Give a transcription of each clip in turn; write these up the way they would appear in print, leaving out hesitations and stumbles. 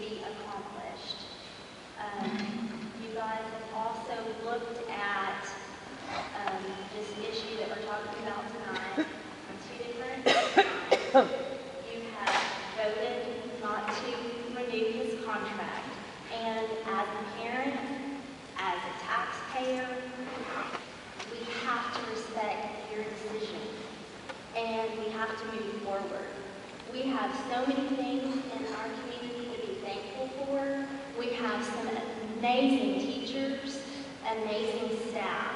be accomplished. You guys have also looked at this issue that we're talking about tonight on two different times. You have voted not to renew his contract. And as a parent, as a taxpayer, we have to respect your decision. And we have to move forward. We have so many things in our community to be thankful for. We have some amazing teachers, amazing staff.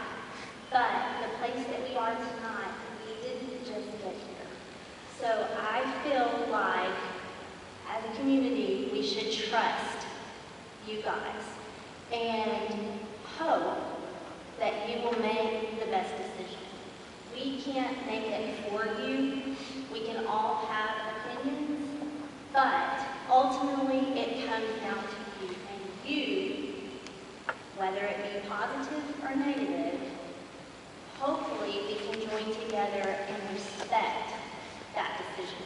But the place that we are tonight, we didn't just get here. So I feel like, as a community, we should trust you guys and hope that you will make the best decision. We can't make it for you. We can all have opinions, but ultimately it comes down to you. And you, whether it be positive or negative, hopefully we can join together and respect that decision.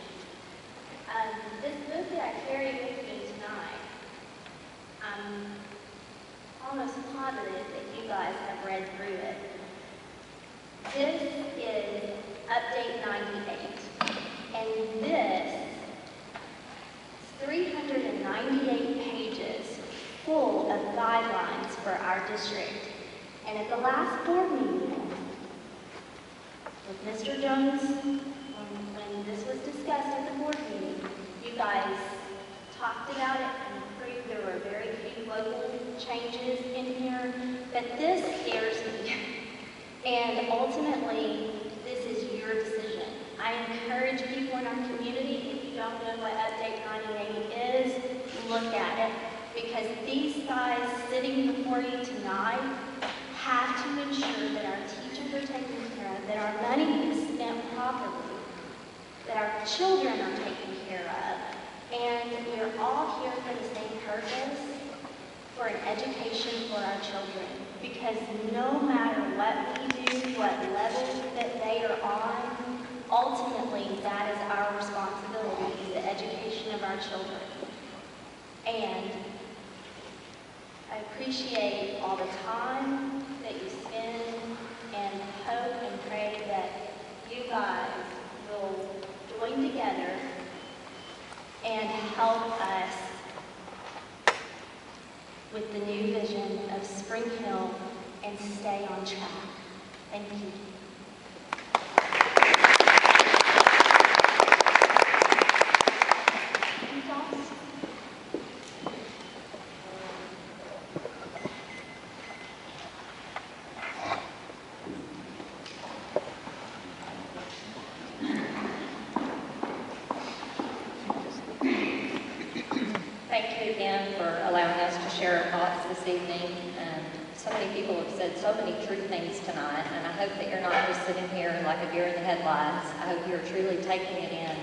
This book that I carry with me tonight, I'm almost positive that you guys have read through it. This is Update 98, and this is 398 pages full of guidelines for our district. And at the last board meeting with Mr. Jones, when this was discussed at the board meeting, you guys talked about it and approved. There were very few local changes in here, but this scares me. And ultimately, this is your decision. I encourage people in our community, if you don't know what Update 98 is, look at it. Because these guys sitting before you tonight have to ensure that our teachers are taken care of, that our money is spent properly, that our children are taken care of, and we're all here for the same purpose, for an education for our children. Because no matter what we do, what level that they are on, ultimately that is our responsibility, is the education of our children. And I appreciate all the time that you spend, and hope and pray that you guys will join together and help us with the new vision of Spring Hill and stay on track. Thank you. Thank you again for allowing us to share our thoughts this evening. So many people have said so many true things tonight, and I hope that you're not just sitting here like a deer in the headlights. I hope you're truly taking it in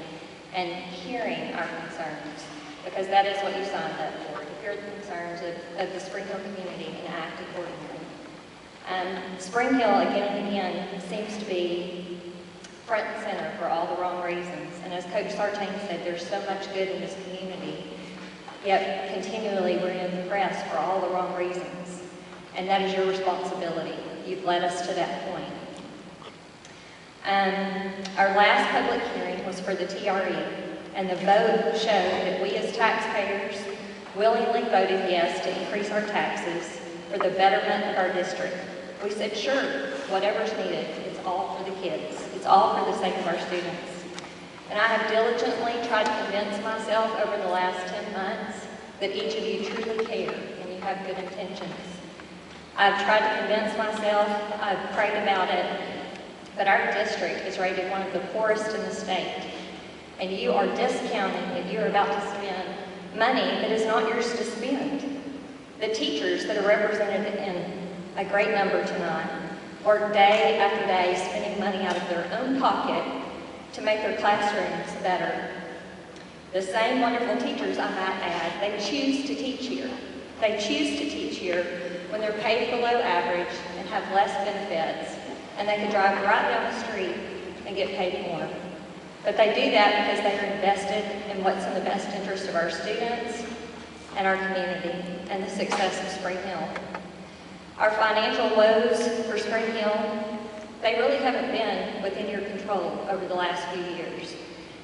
and hearing our concerns, because that is what you signed up for, to hear the concerns of the Spring Hill community and act accordingly. Spring Hill, again and again, seems to be front and center for all the wrong reasons. And as Coach Sartain said, there's so much good in this community, yet continually we're in the press for all the wrong reasons. And that is your responsibility. You've led us to that point. Our last public hearing was for the TRE, and the vote showed that we as taxpayers willingly voted yes to increase our taxes for the betterment of our district. We said, sure, whatever's needed, it's all for the kids. It's all for the sake of our students. And I have diligently tried to convince myself over the last 10 months that each of you truly care and you have good intentions. I've tried to convince myself, I've prayed about it, but our district is rated one of the poorest in the state. And you are discounting that you're about to spend money that is not yours to spend. The teachers that are represented in a great number tonight work day after day spending money out of their own pocket to make their classrooms better. The same wonderful teachers, I might add, they choose to teach here. They choose to teach here when they're paid below average and have less benefits, and they could drive right down the street and get paid more. But they do that because they are invested in what's in the best interest of our students and our community and the success of Spring Hill. Our financial woes for Spring Hill, they really haven't been within your control over the last few years.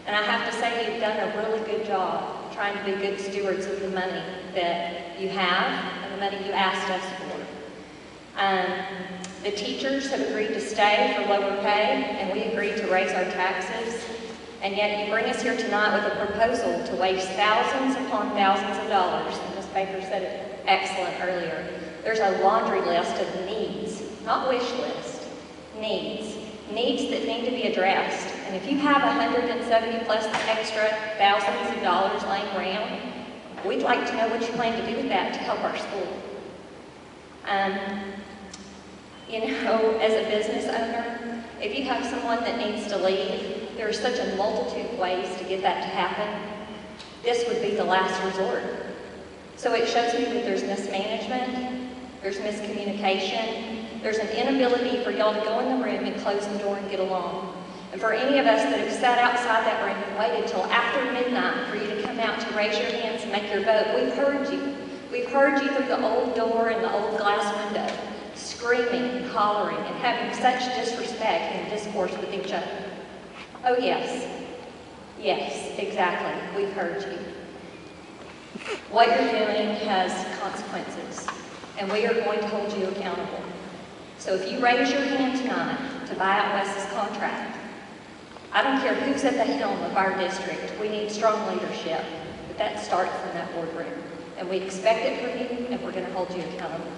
And I have to say you've done a really good job trying to be good stewards of the money that you have and the money you asked us for. The teachers have agreed to stay for lower pay, and we agreed to raise our taxes. And yet you bring us here tonight with a proposal to waste thousands upon thousands of dollars. And Ms. Baker said it excellent earlier. There's a laundry list of needs, not wish list, needs that need to be addressed. And if you have 170 plus extra thousands of dollars laying around, we'd like to know what you plan to do with that to help our school. You know, as a business owner, if you have someone that needs to leave, there are such a multitude of ways to get that to happen. This would be the last resort. So it shows me that there's mismanagement, there's miscommunication, there's an inability for y'all to go in the room and close the door and get along. And for any of us that have sat outside that room and waited till after midnight for you to come out to raise your hands and make your vote, we've heard you. We've heard you through the old door and the old glass window, screaming and hollering and having such disrespect and discourse with each other. Oh yes, exactly, we've heard you. What you're doing has consequences, and we are going to hold you accountable. So if you raise your hand tonight to buy out Wes's contract, I don't care who's at the helm of our district, we need strong leadership, but that starts in that boardroom. And we expect it from you, and we're going to hold you accountable.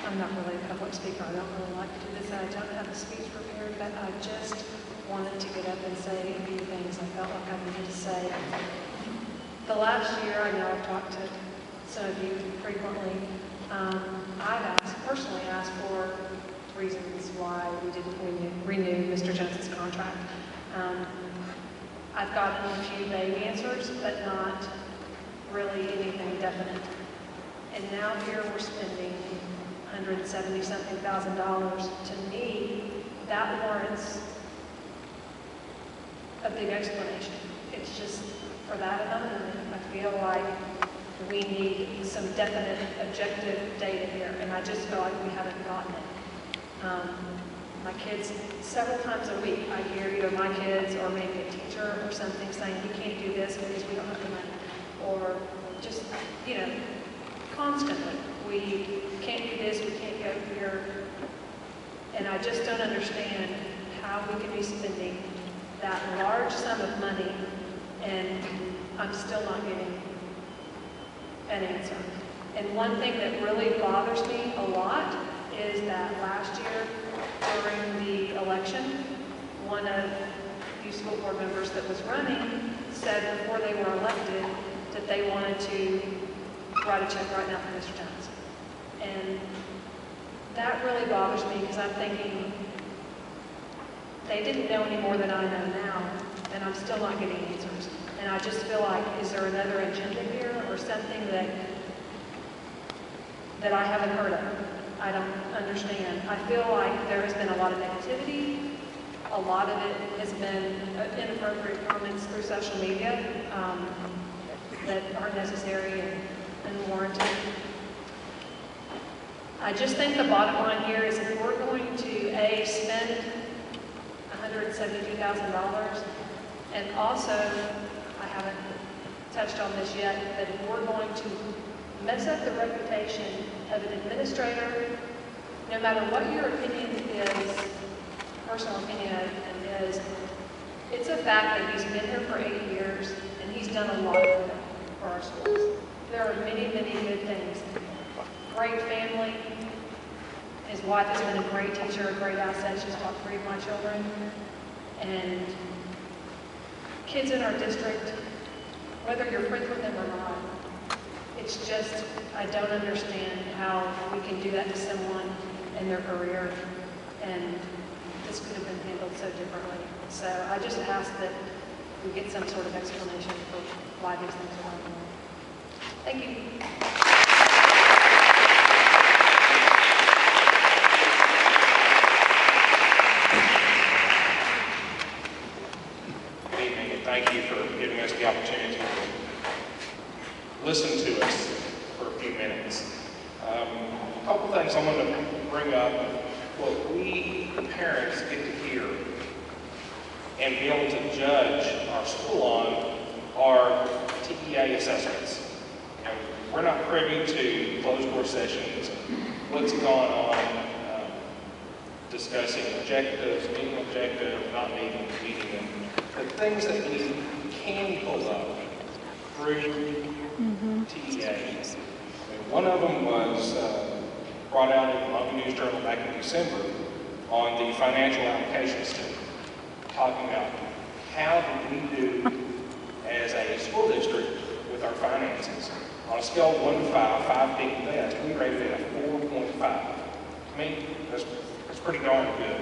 I'm not really a public speaker. I don't really like to do this. I don't have a speech prepared, but I just wanted to get up and say a few things I felt like I needed to say. The last year, I know I've talked to some of you frequently. I've personally asked for reasons why we didn't renew Mr. Jones's contract. I've gotten a few vague answers, but not really anything definite. And now here we're spending $170-something thousand. To me, that warrants a big explanation. It's just, for that amount, I feel like we need some definite objective data here, and I just feel like we haven't gotten it. My kids, several times a week, I hear either my kids or maybe a teacher or something saying, we can't do this because we don't have the money. Or just, you know, constantly, we can't do this, we can't go here. And I just don't understand how we can be spending that large sum of money and I'm still not getting an answer. And one thing that really bothers me a lot is that last year during the election, one of you school board members that was running said before they were elected that they wanted to write a check right now for Mr. Jones. And that really bothers me because I'm thinking they didn't know any more than I know now, and I'm still not getting answers. And I just feel like, is there another agenda here or something that I haven't heard of? I don't understand. I feel like there has been a lot of negativity. A lot of it has been inappropriate comments through social media that aren't necessary and unwarranted. I just think the bottom line here is if we're going to spend $172,000, and also, I haven't touched on this yet, but if we're going to mess up the reputation of an administrator, no matter what your opinion is, personal opinion of him is, it's a fact that he's been here for 8 years and he's done a lot of good for our schools. There are many, many good things. Great family. His wife has been a great teacher, a great asset. She's taught 3 of my children. And kids in our district, whether you're friends with them or not, it's just, I don't understand how we can do that to someone in their career, and this could have been handled so differently. So I just ask that we get some sort of explanation for why these things are going on. Thank you. Good evening, and thank you for giving us the opportunity to listen to us for a few minutes. A couple things I want to bring up. What we, the parents, get to hear and be able to judge our school on are TEA assessments. You know, we're not privy to closed door sessions, what's gone on, discussing objectives, meeting objectives, not meeting them. The things that we can pull up through TEA. I mean, one of them was brought out in the Mountain News Journal back in December on the financial application study, talking about how did we do as a school district with our finances. On a scale of 1 to 5, 5 being the best, we rated it a 4.5. To me, that's pretty darn good.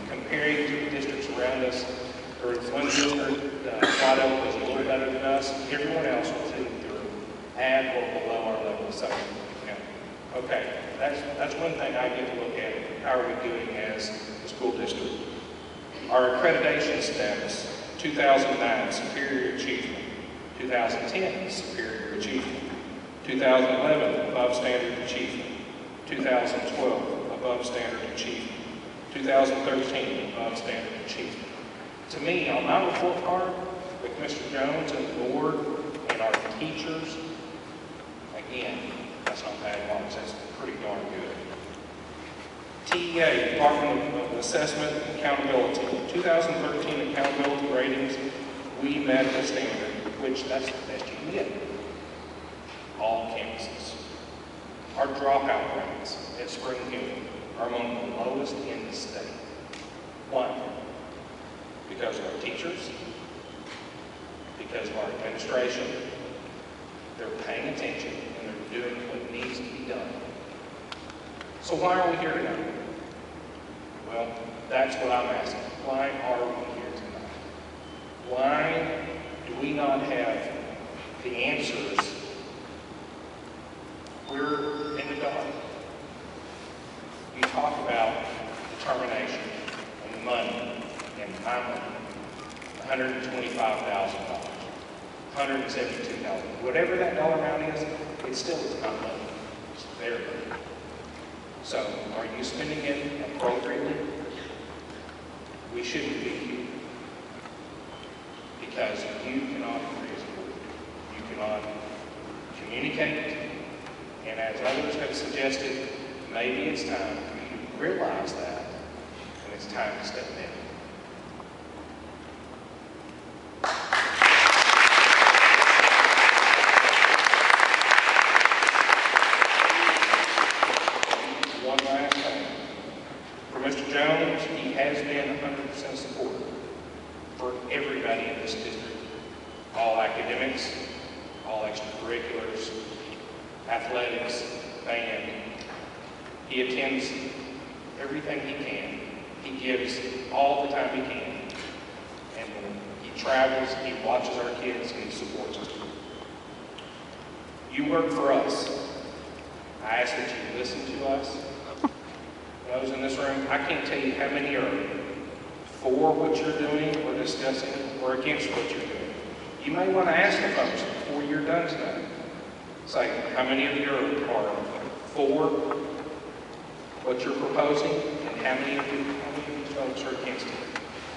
Comparing to the districts around us, there was one district, White Oak was a little better than us. Everyone else was either at or below our level. So, okay, that's one thing I get to look at. How are we doing as a school district? Our accreditation status, 2009, superior achievement. 2010, superior achievement. 2011, above standard achievement. 2012, above standard achievement. 2013, above standard achievement. To me, on my report card, with Mr. Jones and the board and our teachers, again, that's not bad marks, that's pretty darn good. TEA, Department of Assessment and Accountability, 2013 accountability ratings, we met the standard, which that's the best you can get. All campuses. Our dropout rates at Spring Hill are among the lowest in the state. Why? Because of our teachers, because of our administration. They're paying attention and they're doing what needs to be done. So why are we here tonight? Well, that's what I'm asking. Why are we here tonight? Why do we not have the answers? We're in the dark. You talk about determination and money and time, $125,000, $172,000, whatever that dollar amount is, it still is not money. It's their money. So, are you spending it appropriately? We shouldn't be here. Because you cannot agree as a board. You cannot communicate. And as others have suggested, maybe it's time for you to realize that, and it's time to step in. One last thing. For Mr. Jones, he has been 100% supportive for everybody in this district. All academics, all extracurriculars, athletics, band. He attends everything he can. He gives all the time he can. And he travels, he watches our kids, and he supports us. You work for us. I ask that you listen to us. Those in this room, I can't tell you how many are for what you're doing or discussing or against what you're doing. You may want to ask the folks before you're done tonight. Say, how many of you are for what you're proposing, and how many of you folks are against it?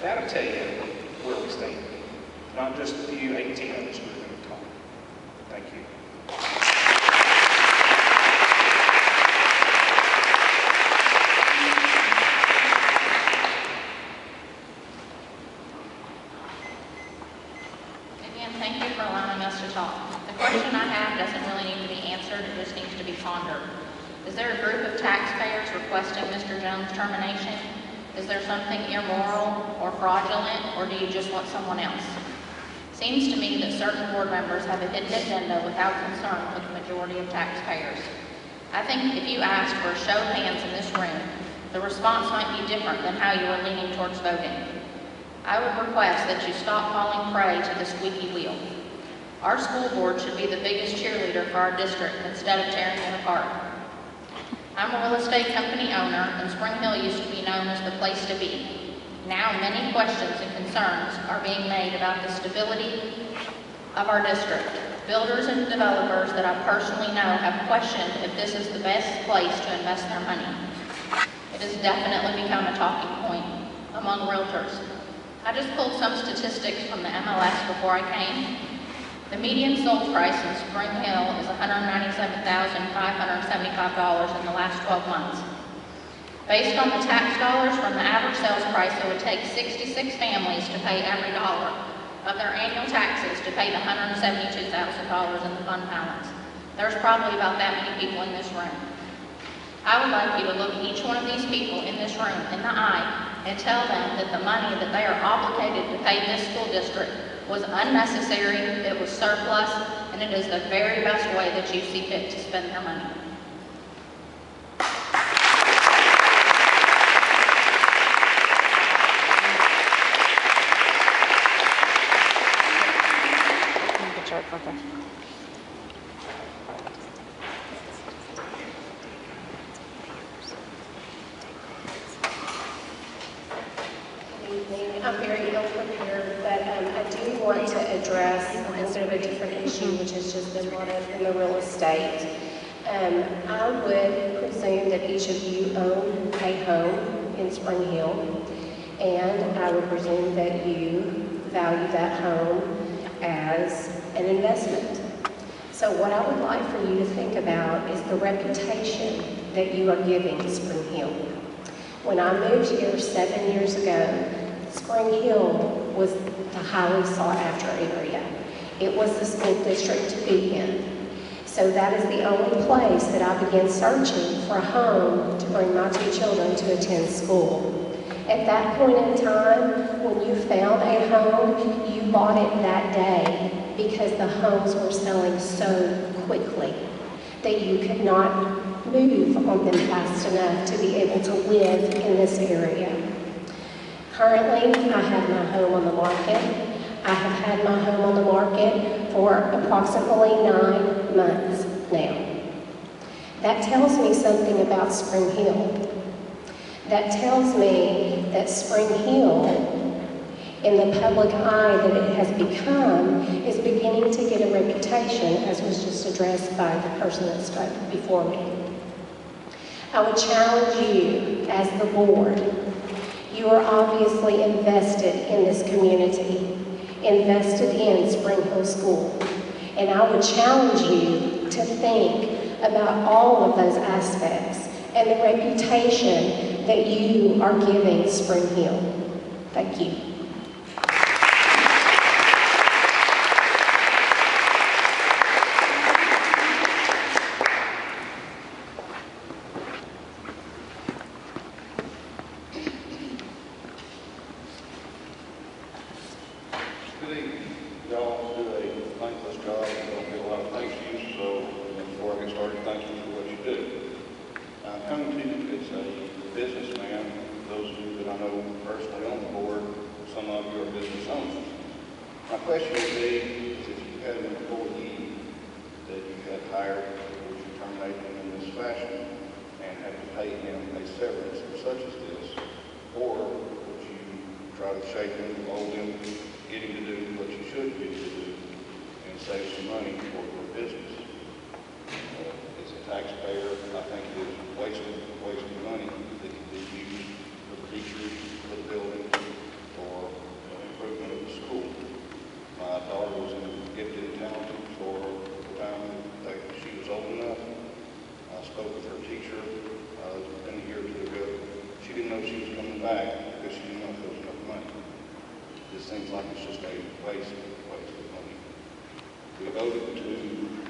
That'll tell you where we stand. Not just a few 18 of us who are going to talk. Thank you. Again, thank you for allowing us to talk. The question I have doesn't really need to be answered, it just needs to be pondered. Is there a group of taxpayers requesting Mr. Jones' termination? Is there something immoral or fraudulent, or do you just want someone else? Seems to me that certain board members have a hidden agenda without concern for the majority of taxpayers. I think if you asked for a show of hands in this room, the response might be different than how you are leaning towards voting. I would request that you stop falling prey to the squeaky wheel. Our school board should be the biggest cheerleader for our district instead of tearing it apart. I'm a real estate company owner, and Spring Hill used to be known as the place to be. Now many questions and concerns are being made about the stability of our district. Builders and developers that I personally know have questioned if this is the best place to invest their money. It has definitely become a talking point among realtors. I just pulled some statistics from the MLS before I came. The median sold price in Spring Hill is $197,575 in the last 12 months. Based on the tax dollars from the average sales price, it would take 66 families to pay every dollar of their annual taxes to pay the $172,000 in the fund balance. There's probably about that many people in this room. I would like you to look each one of these people in this room in the eye and tell them that the money that they are obligated to pay this school district was unnecessary, it was surplus, and it is the very best way that you see fit to spend their money. I'm very ill prepared, but I do want to address a little bit of a different issue, which has just been brought up in the real estate. I would presume that each of you own a home in Spring Hill, and I would presume that you value that home as an investment. So what I would like for you to think about is the reputation that you are giving to Spring Hill. When I moved here 7 years ago, Spring Hill was the highly sought after area. It was the school district to be in. So that is the only place that I began searching for a home to bring my 2 children to attend school. At that point in time, when you found a home, you bought it that day because the homes were selling so quickly that you could not move on them fast enough to be able to live in this area. Currently, I have my home on the market. I have had my home on the market for approximately 9 months now. That tells me something about Spring Hill. That tells me that Spring Hill, in the public eye that it has become, is beginning to get a reputation, as was just addressed by the person that spoke before me. I would challenge you as the board. You are obviously invested in this community, invested in Spring Hill School. And I would challenge you to think about all of those aspects and the reputation that you are giving Spring Hill. Thank you. Good evening. Y'all do a thankless job. You don't get a lot of thank yous, so before I get started, thank you for what you do. I'm coming to you as a businessman. Those of you that I know personally on the board, some of you are business owners. My question would be, is if you had an employee that you had hired, would you terminate him in this fashion and have to pay him a severance such as this? Or would you try to shake him, mold him, get him to do what you should get him to do and save some money for your business? As a taxpayer, I think it is wasting money that can be used for the teachers, for the buildings, for improvement of the school. My daughter was gifted and talented for the time that she was old enough. I spoke with her teacher a year or 2 ago. She didn't know she was coming back because she didn't know if there was enough money. This seems like it's just a waste of money. We voted to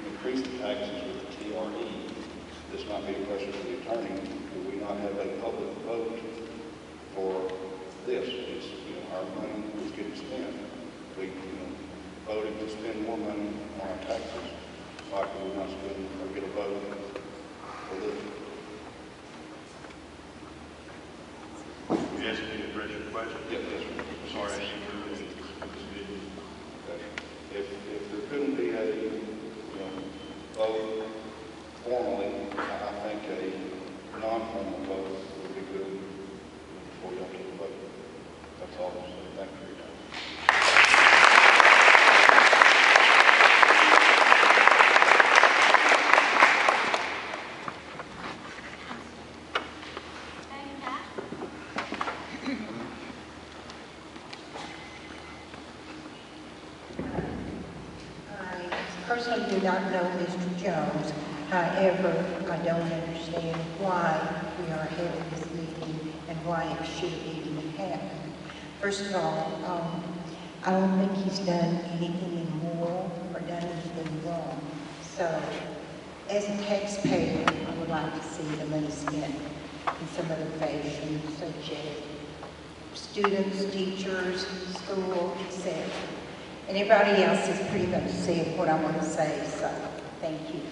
increase the taxes with the TRE. This might be a question for the attorney. Do we not have a public vote for this? It's, our money is getting spent. We, voted to spend more money on our taxes, why could we not spend or get a vote for this? You asked me to address your question? Yes, sir. Sorry, I didn't hear this. If there couldn't be a, vote formally, I think a non-formal vote would be good before you have to vote. That's all I'm saying. Thank you for your time. I personally do not know Mr. Jones. However, I don't understand why we are having this meeting and why it should even happen. First of all, I don't think he's done anything immoral or done anything wrong. So, as a taxpayer, I would like to see the money spent in some other fashion, such as students, teachers, school, etc. And everybody else has pretty much said what I want to say, so thank you.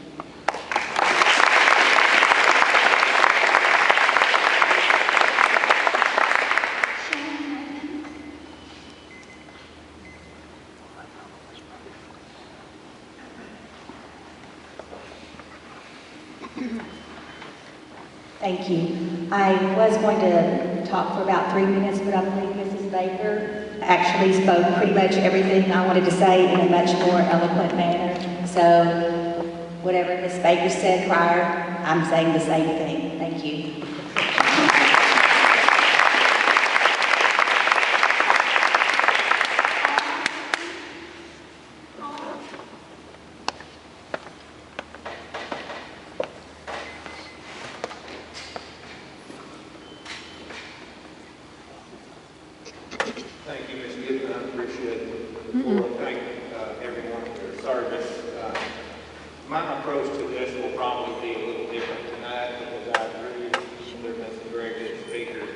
Thank you. I was going to talk for about 3 minutes, but I believe Mrs. Baker actually spoke pretty much everything I wanted to say in a much more eloquent manner. So whatever Ms. Baker said prior, I'm saying the same thing. Thank you. Thank you, Ms. Gibbon. I appreciate it. Before I thank everyone for their service. My approach to this will probably be a little different tonight because I agree there's been some very good speakers.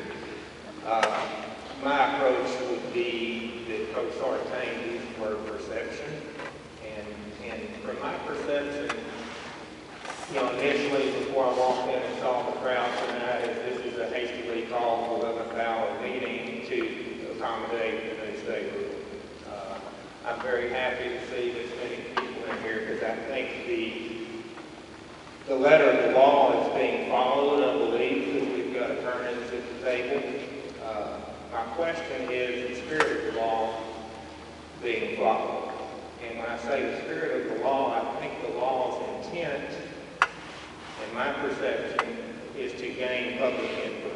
My approach would be that Coach Sartain used the word perception. And from my perception, initially before I walked in and saw the crowd tonight, this is a hastily called 11th hour meeting to accommodate the new state rule. I'm very happy to see this many people in here because I think the letter of the law is being followed, I believe, because we've got attorneys at the table. My question is the spirit of the law being followed. And when I say the spirit of the law, I think the law's intent, in my perception, is to gain public input.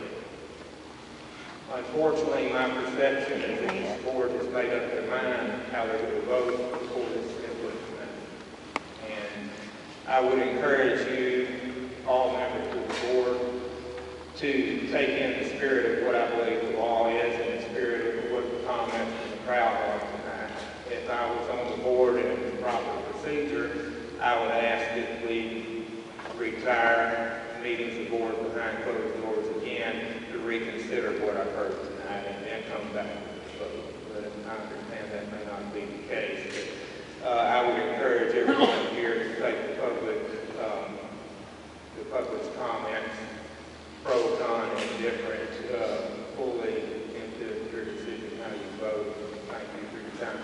Unfortunately, my perception is that this board has made up their mind how they're going to vote before this input is made. And I would encourage you, all members of the board, to take in the spirit of what I believe the law is and the spirit of what the comments from the crowd are tonight. If I was on the board and it was proper procedure, I would ask that we retire meetings of the board behind closed doors again to reconsider what I've heard tonight and then come back to the vote. But I understand that may not be the case. But, I would encourage everyone here to take the public's comments, pro, con, and indifferent, fully into your decision how you vote. Thank you for your time.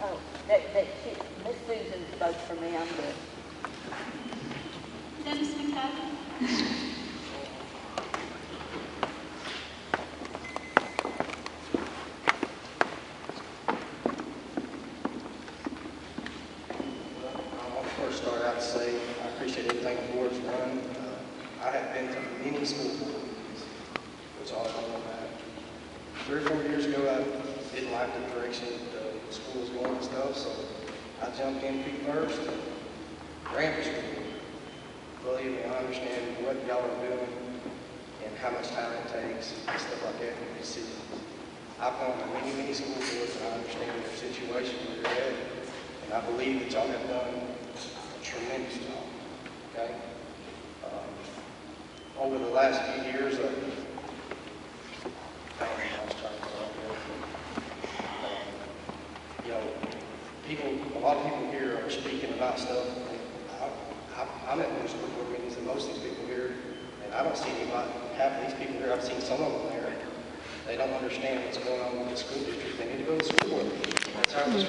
Oh, Miss Susan spoke for me, I'm good. Dennis McCabe. I'll first start out to say I appreciate everything the board's done. I have been to many school board meetings, which all I know that. 3 or 4 years ago, I didn't like the direction the school was going and stuff, so I jumped in feet first and ran for school. Believe me, I understand what y'all are doing and how much time it takes and stuff like that in these cities. I've gone to many school boards and I understand their situation where they're at. And I believe that y'all have done a tremendous job, okay? over the last few years, I was trying to talk here. You know, a lot of people here are speaking about stuff. And I'm at most school board meetings and most of these people here, and I don't see anybody, half of these people here, I've seen some of them there. They don't understand what's going on with the school district. They need to go to the school board meeting. That's how this